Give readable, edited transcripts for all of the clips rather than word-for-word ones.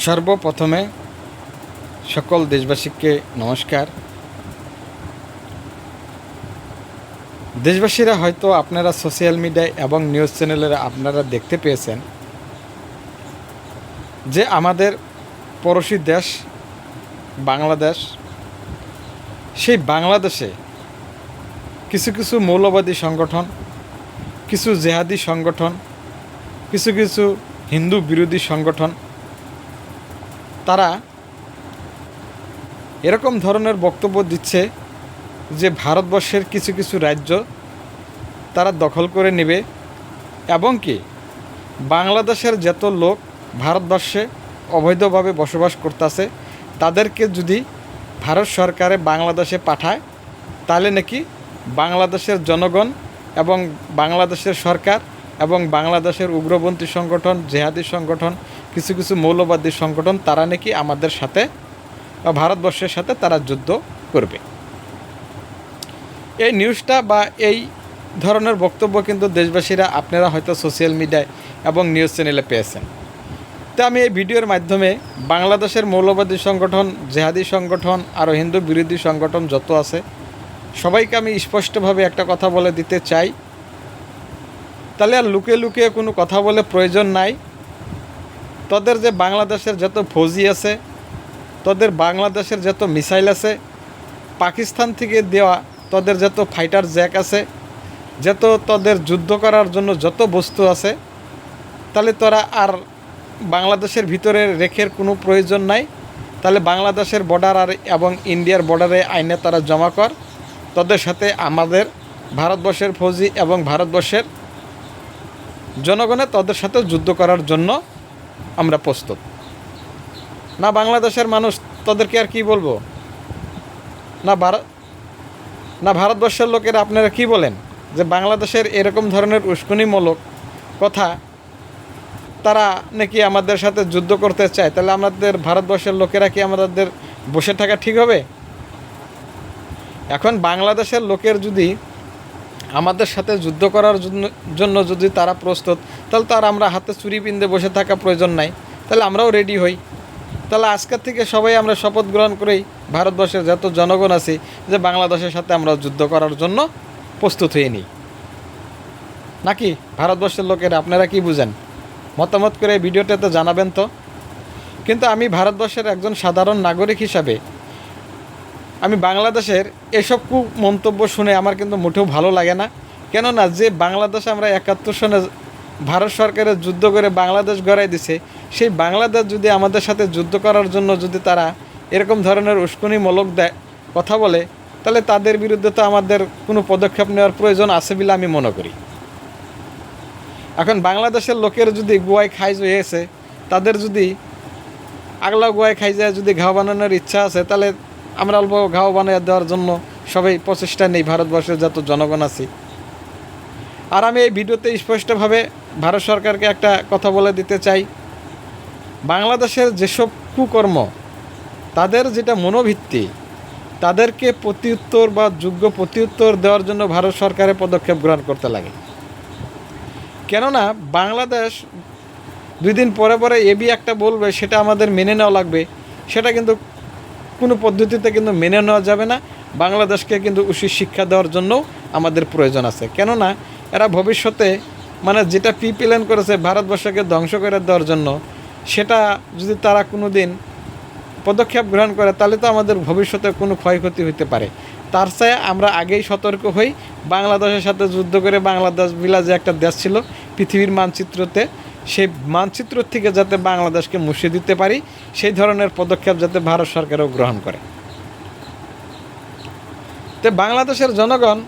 সর্বপ্রথমে সকল দেশবাসীকে নমস্কার। দেশবাসীরা হয়তো আপনারা সোশ্যাল মিডিয়ায় এবং নিউজ চ্যানেলে আপনারা দেখতে পেয়েছেন যে আমাদের পড়োশী দেশ বাংলাদেশ, সেই বাংলাদেশে কিছু কিছু মৌলবাদী সংগঠন, কিছু জেহাদি সংগঠন, কিছু কিছু হিন্দু বিরোধী সংগঠন, তারা এরকম ধরনের বক্তব্য দিচ্ছে যে ভারতবর্ষের কিছু কিছু রাজ্য তারা দখল করে নেবে এবং কি বাংলাদেশের যত লোক ভারতবর্ষে অবৈধভাবে বসবাস করতেছে তাদেরকে যদি ভারত সরকারে বাংলাদেশে পাঠায় তাহলে নাকি বাংলাদেশের জনগণ এবং বাংলাদেশের সরকার এবং বাংলাদেশের উগ্রপন্থী সংগঠন, জেহাদি সংগঠন, কিছু কিছু মৌলবাদী সংগঠন তারা নাকি আমাদের সাথে বা ভারতবর্ষের সাথে তারা যুদ্ধ করবে। এই নিউজটা বা এই ধরনের বক্তব্য কিন্তু দেশবাসীরা আপনারা হয়তো সোশ্যাল মিডিয়ায় এবং নিউজ চ্যানেলে পেয়েছেন। তো আমি এই ভিডিওর মাধ্যমে বাংলাদেশের মৌলবাদী সংগঠন, জেহাদি সংগঠন আর হিন্দু বিরোধী সংগঠন যত আছে সবাইকে আমি স্পষ্টভাবে একটা কথা বলে দিতে চাই, তাহলে আর লুকিয়ে লুকিয়ে কোনো কথা বলে প্রয়োজন নাই। তাদের যে বাংলাদেশের যত ফৌজি আছে, তাদের বাংলাদেশের যত মিসাইল আছে, পাকিস্তান থেকে দেওয়া তাদের যত ফাইটার জ্যাক আছে, যত তাদের যুদ্ধ করার জন্য যত বস্তু আছে, তাহলে তোরা আর বাংলাদেশের ভিতরে রেখের কোনো প্রয়োজন নাই। তাহলে বাংলাদেশের বর্ডার আর এবং ইন্ডিয়ার বর্ডারে আইনে তারা জমা কর। তাদের সাথে আমাদের ভারতবর্ষের ফৌজি এবং ভারতবর্ষের জনগণের তাদের সাথে যুদ্ধ করার জন্য আমরা প্রস্তুত। না বাংলাদেশের মানুষ তাদেরকে আর কি বলবো, না ভারতবর্ষের লোকেরা আপনারা কি বলেন যে বাংলাদেশের এরকম ধরনের উস্কানিমূলক কথা তারা নাকি আমাদের সাথে যুদ্ধ করতে চায়, তাহলে আমাদের ভারতবর্ষের লোকেরা কি আমাদের বসে থাকা ঠিক হবে? এখন বাংলাদেশের লোকের যদি আমাদের সাথে যুদ্ধ করার জন্য যদি তারা প্রস্তুত, তাহলে তো আর আমরা হাতে চুরি পিন্দে বসে থাকা প্রয়োজন নাই, তাহলে আমরাও রেডি হই। তাহলে আজকের থেকে সবাই আমরা শপথ গ্রহণ করেই ভারতবর্ষের যত জনগণ আছে যে বাংলাদেশের সাথে আমরা যুদ্ধ করার জন্য প্রস্তুত হয়ে নিই। নাকি ভারতবর্ষের লোকেরা আপনারা কি বুঝেন? মতামত করে ভিডিওটাতে জানাবেন তো। কিন্তু আমি ভারতবর্ষের একজন সাধারণ নাগরিক হিসাবে আমি বাংলাদেশের এসব মন্তব্য শুনে আমার কিন্তু মোটেও ভালো লাগে না। কেননা যে বাংলাদেশ আমরা 71 সনে ভারত সরকারের যুদ্ধ করে বাংলাদেশ গড়াই দিছে, সেই বাংলাদেশ যদি আমাদের সাথে যুদ্ধ করার জন্য যদি তারা এরকম ধরনের উস্কানিমূলক কথা বলে, তাহলে তাদের বিরুদ্ধে তো আমাদের কোনো পদক্ষেপ নেওয়ার প্রয়োজন আছে বলে আমি মনে করি। এখন বাংলাদেশের লোকের যদি গোয়ায় খাই হয়েছে, তাদের যদি আগলা গোয়ায় খাই যায় যদি ঘাও বানানোর ইচ্ছা আছে, তাহলে আমরা অল্প ঘাও বানিয়ে দেওয়ার জন্য সবাই প্রচেষ্টা নেই ভারতবর্ষের যত জনগণ আছে। আর আমি এই ভিডিওতে স্পষ্টভাবে ভারত সরকারকে একটা কথা বলে দিতে চাই, বাংলাদেশের যেসব কুকর্ম, তাদের যেটা মনোভিত্তি, তাদেরকে প্রত্যুত্তর বা যোগ্য প্রত্যুত্তর দেওয়ার জন্য ভারত সরকারের পদক্ষেপ গ্রহণ করতে লাগে। কেননা বাংলাদেশ 2 দিন পরে পরে এবি একটা বলবে, সেটা আমাদের মেনে নেওয়া লাগবে। সেটা কিন্তু কোনো পদ্ধতিতে কিন্তু মেনে নেওয়া যাবে না। বাংলাদেশকে কিন্তু উচিত শিক্ষা দেওয়ার জন্যও আমাদের প্রয়োজন আছে। কেননা এরা ভবিষ্যতে যেটা প্ল্যান করেছে ভারতবর্ষকে ধ্বংস করে দেওয়ার জন্য, সেটা যদি তারা কোনো দিন পদক্ষেপ গ্রহণ করে, তাহলে তো আমাদের ভবিষ্যতে কোনো ক্ষয়ক্ষতি হতে পারে। তার চেয়ে আমরা আগেই সতর্ক হই, বাংলাদেশের সাথে যুদ্ধ করে বাংলাদেশ বিলা যে একটা দেশ ছিল পৃথিবীর মানচিত্রতে, সেই মানচিত্র থেকে যাতে বাংলাদেশকে মুছে দিতে পারি, সেই ধরনের পদক্ষেপ যাতে ভারত সরকারও গ্রহণ করে। তো বাংলাদেশের জনগণ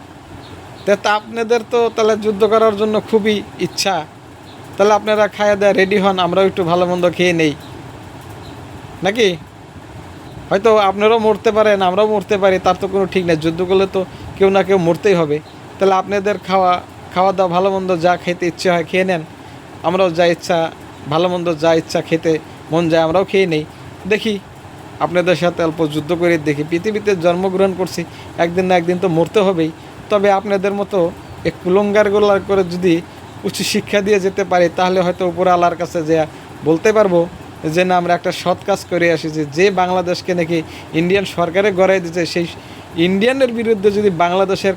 তা আপনাদের তো তাহলে যুদ্ধ করার জন্য খুবই ইচ্ছা, তাহলে আপনারা খাওয়া দাওয়া রেডি হন, আমরাও একটু ভালো মন্দ খেয়ে নেই। নাকি হয়তো আপনারাও মরতে পারেন, আমরাও মরতে পারি, তার তো কোনো ঠিক নেই। যুদ্ধ করলে তো কেউ না কেউ মরতেই হবে। তাহলে আপনাদের খাওয়া দাওয়া ভালো মন্দ যা খেতে ইচ্ছে হয় খেয়ে নেন, আমরাও যা ইচ্ছা ভালো মন্দ যা ইচ্ছা খেতে মন যায় আমরাও খেয়ে নেই। দেখি আপনাদের সাথে অল্প যুদ্ধ করে দেখি। পৃথিবীতে জন্মগ্রহণ করছি, একদিন না একদিন তো মরতে হবেই। তবে আপনাদের মতো এক কুলঙ্গারগুলা করে যদি উচ্চ শিক্ষা দিয়ে যেতে পারি, তাহলে হয়তো উপরে আল্লাহর কাছে যে বলতে পারবো যে না আমরা একটা সৎ কাজ করে আসি, যে বাংলাদেশকে নাকি ইন্ডিয়ান সরকারে গড়াই দিচ্ছে, সেই ইন্ডিয়ানের বিরুদ্ধে যদি বাংলাদেশের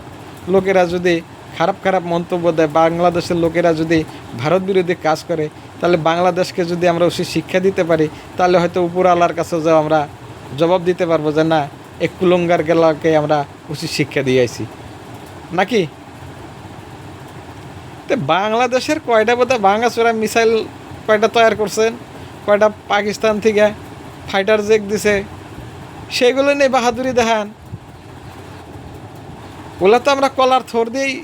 লোকেরা যদি খারাপ খারাপ মন্তব্য দেয়, বাংলাদেশের লোকেরা যদি ভারত বিরোধী কাজ করে, তাহলে বাংলাদেশকে যদি আমরা উচিত শিক্ষা দিতে পারি, তাহলে হয়তো উপর আল্লাহর কাছে যে আমরা জবাব দিতে পারবো যে না এক কুলঙ্গার গেলাকে আমরা উচিত শিক্ষা দিয়ে আইছি নাকি। তো বাংলাদেশের কয়টা বোধহয় ভাঙাচোরা মিসাইল কয়টা তৈরি করছেন, কয়টা পাকিস্তান থেকে ফাইটার জেট দিছে, সেগুলো নিয়ে বাহাদুরি দেখান। ওগুলো তো আমরা কলার থর দিয়েই,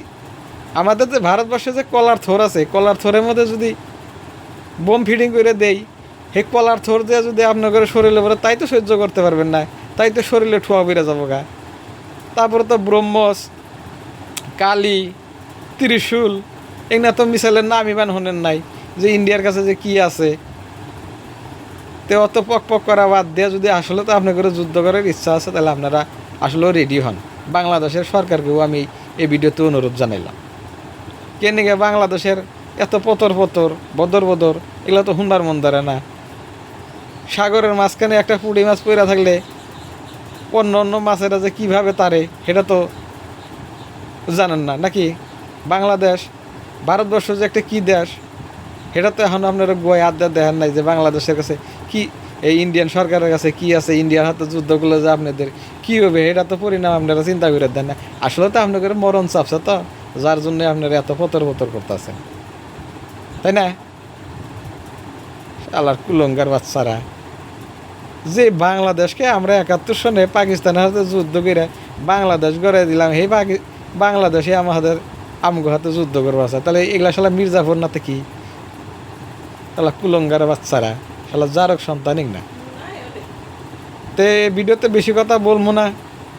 আমাদের যে ভারতবর্ষে যে কলার থর আছে, কলার থরের মধ্যে যদি বোম ফিডিং করে দেই, সেই কলার থর দিয়ে যদি আপনাদের শরীরে পরে, তাই তো সহ্য করতে পারবেন না, তাই তো শরীরে ঠুয়া বেড়ে যাবো গা। তারপরে তো ব্রহ্মস, কালী, ত্রিশূল, এগুলো তো মিসাইলের নামই বান হনেন নাই যে ইন্ডিয়ার কাছে যে কি আছে। তো অত পক পক করা বাদ দিয়ে যদি আসলে তো আপনাদের যুদ্ধ করার ইচ্ছা আছে, তাহলে আপনারা আসলেও রেডি হন। বাংলাদেশের সরকারকেও আমি এই ভিডিওতে অনুরোধ জানাইলাম, কেন বাংলাদেশের এত পতর বদর এগুলো তো হুন্ডার মন ধরে না। সাগরের মাঝখানে একটা পুঁটি মাছ পইরা থাকলে অন্য মাছেরা যে কীভাবে তারে সেটা তো জানেন না নাকি। বাংলাদেশ ভারতবর্ষ যে একটা কী দেশ, সেটা তো এখন আপনারা গোয় আড্ডা দেখেন নাই যে বাংলাদেশের কাছে কি, এই ইন্ডিয়ান সরকারের কাছে কি আছে, ইন্ডিয়ার হাতে যুদ্ধগুলো যে আপনাদের কী হবে, এটা তো পরিণাম আপনারা চিন্তা করে দেন না। আসলে তো আপনাদের মরণ চাপছে তো, যার জন্য আপনারা এত পতর করতেছেন, তাই না। আল্লাহর কুলঙ্গার বাচ্চারা, যে বাংলাদেশকে আমরা 71 সনে পাকিস্তানের হাতে যুদ্ধ করে বাংলাদেশ গড়ে দিলাম, সেই বাংলাদেশে আমাদের আমগো হাতে যুদ্ধ করবো আছে, তাহলে এগুলা শালা মির্জাফর নাতে কি, তাহলে কুলঙ্গার বাচ্চারা, শালা জারক সন্তানিক না। তে ভিডিওতে বেশি কথা বলবো না।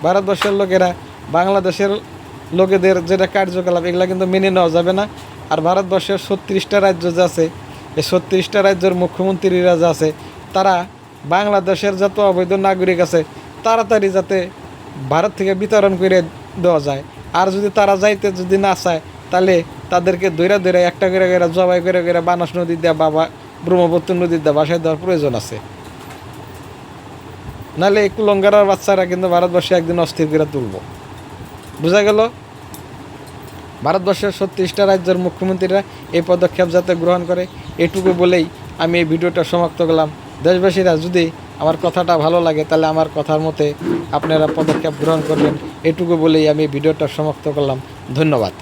ভারতবর্ষের লোকেরা বাংলাদেশের লোকেদের যেটা কার্যকলাপ, এগুলা কিন্তু মেনে নেওয়া যাবে না। আর ভারতবর্ষের 36টা রাজ্য যে আছে, এই 36টা রাজ্যের মুখ্যমন্ত্রীরা যে আছে, তারা বাংলাদেশের যত অবৈধ নাগরিক আছে তাড়াতাড়ি যাতে ভারত থেকে বিতরণ করে দেওয়া যায়। আর যদি তারা যাইতে যদি না চায়, তাহলে তাদেরকে ধরে একটা করে জবাই করে বানাস নদী দেওয়া বা ব্রহ্মপুত্র নদীর দেওয়া বাসায় দেওয়ার প্রয়োজন আছে। নাহলে এই কুলঙ্গারার বাচ্চারা কিন্তু ভারতবর্ষে একদিন অস্থির করে তুলব। বোঝা গেল? ভারতবর্ষের 36টা রাজ্যের মুখ্যমন্ত্রীরা এই পদক্ষেপ যাতে গ্রহণ করে, এটুকু বলেই আমি এই ভিডিওটা সমাপ্ত করলাম। দেশবাসীরা যদি আমার কথাটা ভালো লাগে, তাহলে আমার কথার মতে আপনারা পদক্ষেপ গ্রহণ করবেন, এটুকু বলেই আমি ভিডিওটা সমাপ্ত করলাম। ধন্যবাদ।